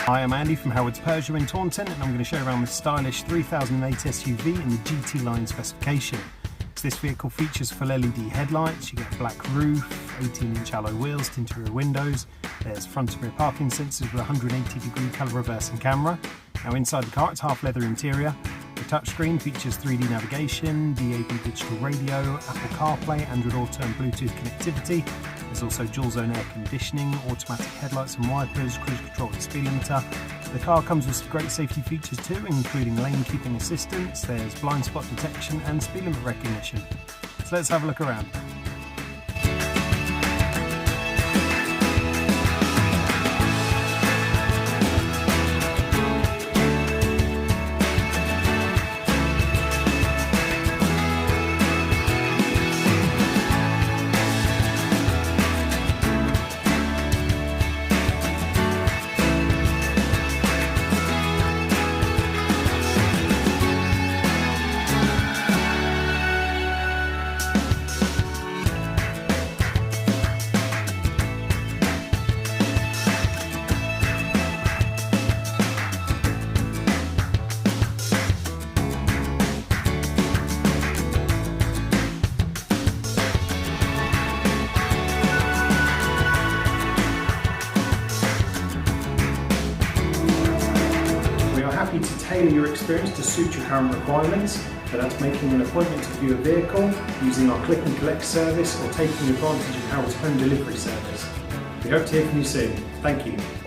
Hi, I'm Andy from Howard's Persia in Taunton, and I'm going to show you around this stylish 3008 SUV in the GT line specification. So this vehicle features full LED headlights, you get a black roof, 18-inch alloy wheels, tinted windows, there's front and rear parking sensors with a 180-degree colour reversing camera. Now inside the car it's half leather interior. The touchscreen features 3D navigation, DAB digital radio, Apple CarPlay, Android Auto and Bluetooth connectivity. There's also dual zone air conditioning, automatic headlights and wipers, cruise control and speed limiter. The car comes with some great safety features too, including lane keeping assistance, there's blind spot detection and speed limit recognition. So let's have a look around. We are happy to tailor your experience to suit your current requirements, but that's making an appointment to view a vehicle, using our click and collect service or taking advantage of Howard's home delivery service. We hope to hear from you soon. Thank you.